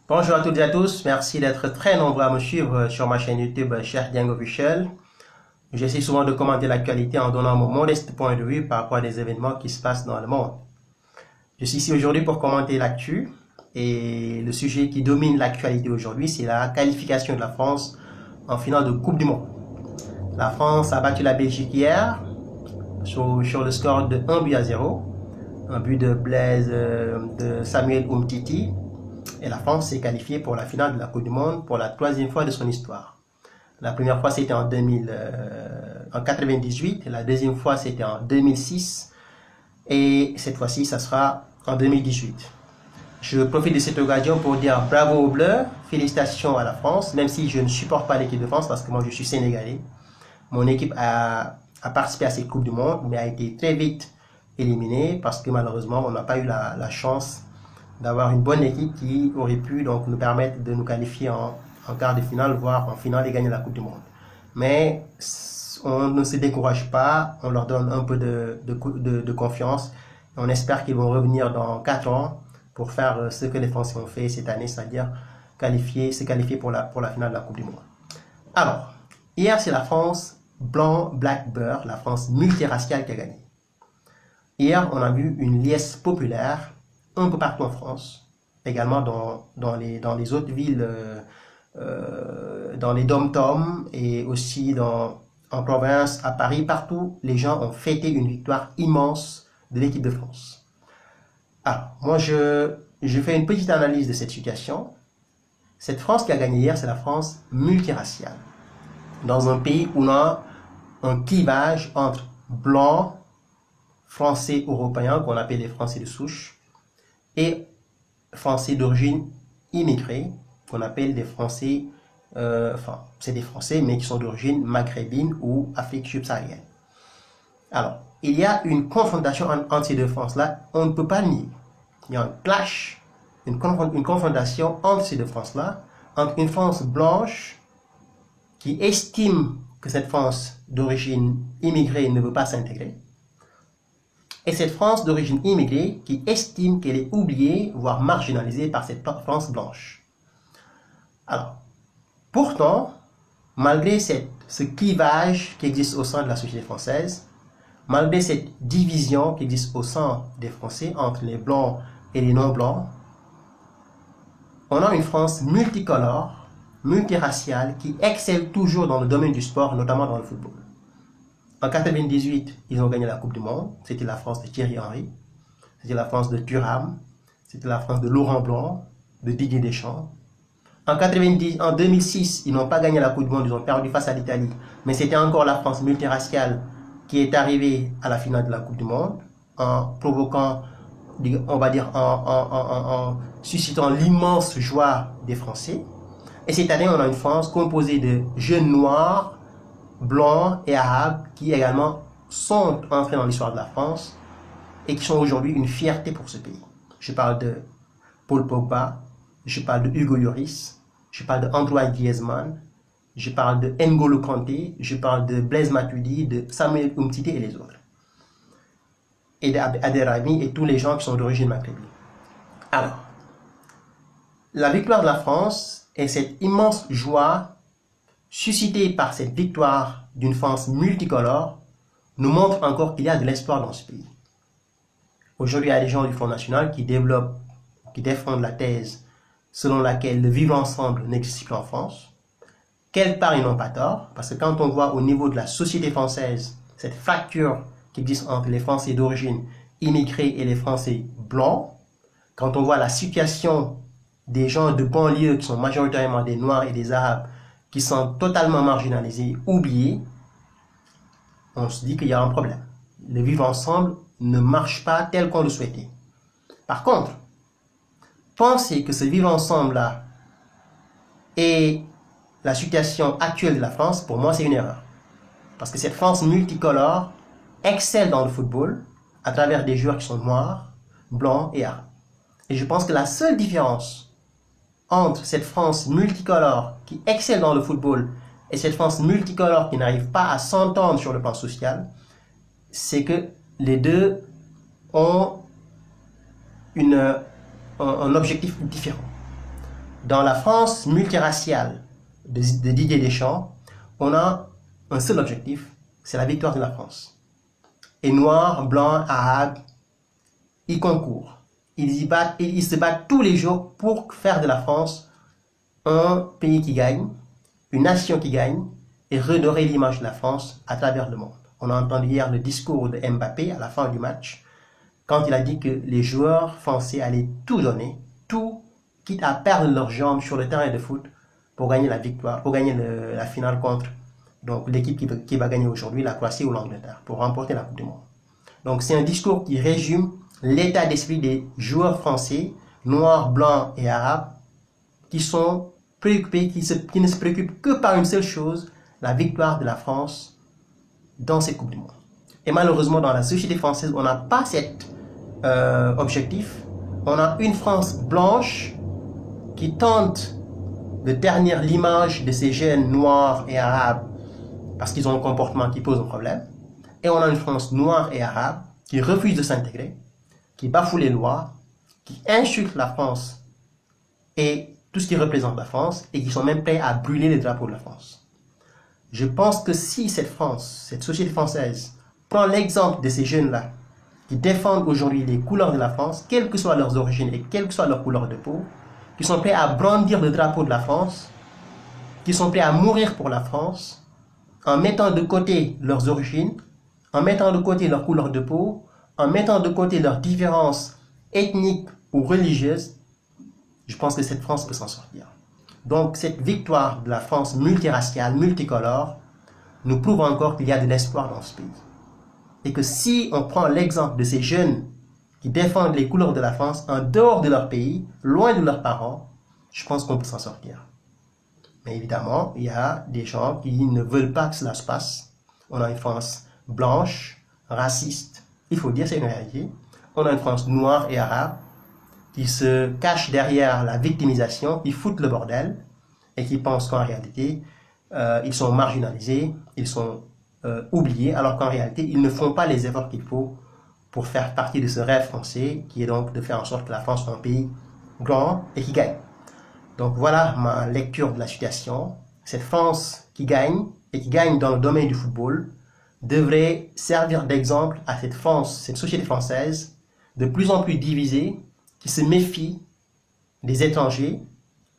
Bonjour à toutes et à tous, merci d'être très nombreux à me suivre sur ma chaîne YouTube Cheikh Dieng Officiel. J'essaie souvent de commenter l'actualité en donnant mon modeste point de vue par rapport à des événements qui se passent dans le monde. Je suis ici aujourd'hui pour commenter l'actu et le sujet qui domine l'actualité aujourd'hui, c'est la qualification de la France en finale de Coupe du Monde. La France a battu la Belgique hier sur le score de 1-0, un but de Samuel Umtiti. Et la France s'est qualifiée pour la finale de la Coupe du Monde pour la 3e fois de son histoire. La première fois c'était en 98, la deuxième fois c'était en 2006 et cette fois-ci ça sera en 2018. Je profite de cette occasion pour dire bravo aux Bleus, félicitations à la France, même si je ne supporte pas l'équipe de France parce que moi je suis sénégalais. Mon équipe a participé à cette Coupe du Monde mais a été très vite éliminée parce que malheureusement on n'a pas eu la chance d'avoir une bonne équipe qui aurait pu donc nous permettre de nous qualifier en quart de finale, voire en finale et gagner la Coupe du Monde. Mais on ne se décourage pas, on leur donne un peu de confiance. On espère qu'ils vont revenir dans 4 ans pour faire ce que les Français ont fait cette année, c'est-à-dire se qualifier pour la finale de la Coupe du Monde. Alors, hier c'est la France blanc, black, beurre, la France multiraciale qui a gagné. Hier, on a vu une liesse populaire un peu partout en France, également dans les autres villes, dans les dom-toms et aussi en province, à Paris, partout, les gens ont fêté une victoire immense de l'équipe de France. Alors, moi, je fais une petite analyse de cette situation. Cette France qui a gagné hier, c'est la France multiraciale. Dans un pays où on a un clivage entre blancs, français européens, qu'on appelle les Français de souche, et Français d'origine immigrée, qu'on appelle des Français, c'est des Français, mais qui sont d'origine maghrébine ou Afrique subsaharienne. Alors, il y a une confrontation entre ces deux France-là, on ne peut pas nier. Il y a un clash, une confrontation entre ces deux France-là, entre une France blanche qui estime que cette France d'origine immigrée ne veut pas s'intégrer, et cette France d'origine immigrée qui estime qu'elle est oubliée, voire marginalisée par cette France blanche. Alors, pourtant, malgré ce clivage qui existe au sein de la société française, malgré cette division qui existe au sein des Français entre les blancs et les non-blancs, on a une France multicolore, multiraciale, qui excelle toujours dans le domaine du sport, notamment dans le football. En 98, ils ont gagné la Coupe du Monde. C'était la France de Thierry Henry. C'était la France de Thuram. C'était la France de Laurent Blanc, de Didier Deschamps. En 2006, ils n'ont pas gagné la Coupe du Monde. Ils ont perdu face à l'Italie. Mais c'était encore la France multiraciale qui est arrivée à la finale de la Coupe du Monde en provoquant, on va dire, en suscitant l'immense joie des Français. Et cette année, on a une France composée de jeunes noirs, blancs et arabes qui également sont entrés dans l'histoire de la France et qui sont aujourd'hui une fierté pour ce pays. Je parle de Paul Pogba, je parle de Hugo Lloris, je parle de Antoine Griezmann, je parle de N'Golo Kanté, je parle de Blaise Matuidi, de Samuel Umtiti et les autres. Et d'Aderami et tous les gens qui sont d'origine maghrébine. Alors, la victoire de la France est cette immense joie suscité par cette victoire d'une France multicolore, nous montre encore qu'il y a de l'espoir dans ce pays. Aujourd'hui, il y a des gens du Front National qui défendent la thèse selon laquelle le vivre ensemble n'existe plus en France. Quelque part, ils n'ont pas tort, parce que quand on voit au niveau de la société française cette fracture qui existe entre les Français d'origine immigrés et les Français blancs, quand on voit la situation des gens de banlieue qui sont majoritairement des Noirs et des Arabes, qui sont totalement marginalisés, oubliés, on se dit qu'il y a un problème. Le vivre ensemble ne marche pas tel qu'on le souhaitait. Par contre, penser que ce vivre ensemble-là est la situation actuelle de la France, pour moi, c'est une erreur. Parce que cette France multicolore excelle dans le football à travers des joueurs qui sont noirs, blancs et arabes. Et je pense que la seule différence entre cette France multicolore qui excelle dans le football et cette France multicolore qui n'arrive pas à s'entendre sur le plan social, c'est que les deux ont un objectif différent. Dans la France multiraciale de Didier Deschamps, on a un seul objectif, c'est la victoire de la France. Et noirs, blancs, arabes, ils concourent. Ils se battent tous les jours pour faire de la France un pays qui gagne, une nation qui gagne, et redorer l'image de la France à travers le monde. On a entendu hier le discours de Mbappé à la fin du match, quand il a dit que les joueurs français allaient tout donner, tout, quitte à perdre leurs jambes sur le terrain de foot pour gagner la victoire, pour gagner la finale contre l'équipe qui va gagner aujourd'hui, la Croatie ou l'Angleterre, pour remporter la Coupe du Monde. Donc c'est un discours qui résume l'état d'esprit des joueurs français, noirs, blancs et arabes, qui sont préoccupés, qui ne se préoccupent que par une seule chose, la victoire de la France dans cette Coupe du Monde. Et malheureusement, dans la société française, on n'a pas cet objectif. On a une France blanche qui tente de ternir l'image de ces jeunes noirs et arabes parce qu'ils ont un comportement qui pose un problème. Et on a une France noire et arabe qui refuse de s'intégrer, qui bafoue les lois, qui insulte la France et tout ce qui représente la France, et qui sont même prêts à brûler les drapeaux de la France. Je pense que si cette France, cette société française, prend l'exemple de ces jeunes-là, qui défendent aujourd'hui les couleurs de la France, quelles que soient leurs origines et quelle que soit leur couleur de peau, qui sont prêts à brandir le drapeau de la France, qui sont prêts à mourir pour la France, en mettant de côté leurs origines, en mettant de côté leur couleur de peau, en mettant de côté leurs différences ethniques ou religieuses, je pense que cette France peut s'en sortir. Donc cette victoire de la France multiraciale, multicolore, nous prouve encore qu'il y a de l'espoir dans ce pays. Et que si on prend l'exemple de ces jeunes qui défendent les couleurs de la France en dehors de leur pays, loin de leurs parents, je pense qu'on peut s'en sortir. Mais évidemment, il y a des gens qui ne veulent pas que cela se passe. On a une France blanche, raciste, il faut dire, c'est une réalité. On a une France noire et arabe qui se cachent derrière la victimisation, qui foutent le bordel et qui pensent qu'en réalité, ils sont marginalisés, ils sont oubliés, alors qu'en réalité, ils ne font pas les efforts qu'il faut pour faire partie de ce rêve français, qui est donc de faire en sorte que la France soit un pays grand et qui gagne. Donc voilà ma lecture de la situation. Cette France qui gagne, et qui gagne dans le domaine du football, devrait servir d'exemple à cette France, cette société française, de plus en plus divisée, qui se méfie des étrangers,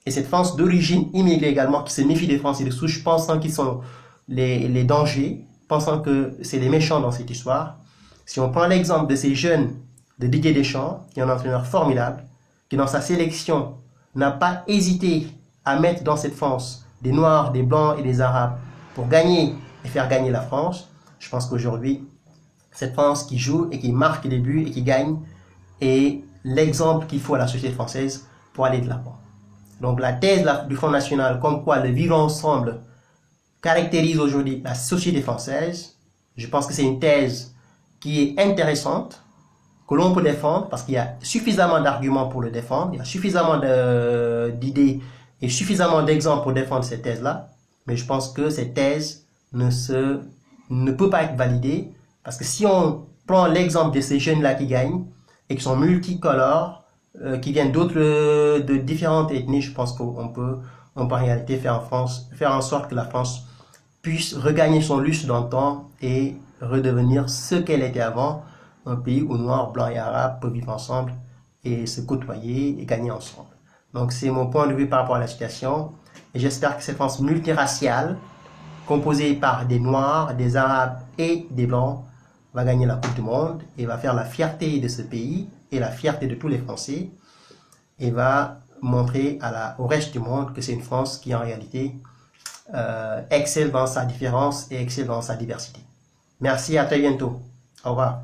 et cette France d'origine immigrée également, qui se méfie des Français de souche, pensant qu'ils sont les dangers, pensant que c'est les méchants dans cette histoire. Si on prend l'exemple de ces jeunes de Didier Deschamps, qui est un entraîneur formidable, qui dans sa sélection n'a pas hésité à mettre dans cette France des Noirs, des Blancs et des Arabes pour gagner et faire gagner la France, je pense qu'aujourd'hui, cette France qui joue et qui marque les buts et qui gagne est l'exemple qu'il faut à la société française pour aller de l'avant. Donc la thèse du Front National, comme quoi le vivre ensemble caractérise aujourd'hui la société française, je pense que c'est une thèse qui est intéressante, que l'on peut défendre, parce qu'il y a suffisamment d'arguments pour le défendre, il y a suffisamment d'idées et suffisamment d'exemples pour défendre cette thèse-là, mais je pense que cette thèse ne peut pas être validée, parce que si on prend l'exemple de ces jeunes-là qui gagnent, et qui sont multicolores, qui viennent de différentes ethnies, je pense qu'on peut en réalité faire en sorte que la France puisse regagner son lustre d'antan et redevenir ce qu'elle était avant, un pays où Noirs, Blancs et Arabes peuvent vivre ensemble et se côtoyer et gagner ensemble. Donc c'est mon point de vue par rapport à la situation, et j'espère que cette France multiraciale, composée par des Noirs, des Arabes et des Blancs, va gagner la Coupe du Monde et va faire la fierté de ce pays et la fierté de tous les Français, et va montrer au reste du monde que c'est une France qui en réalité excelle dans sa différence et excelle dans sa diversité. Merci, à très bientôt. Au revoir.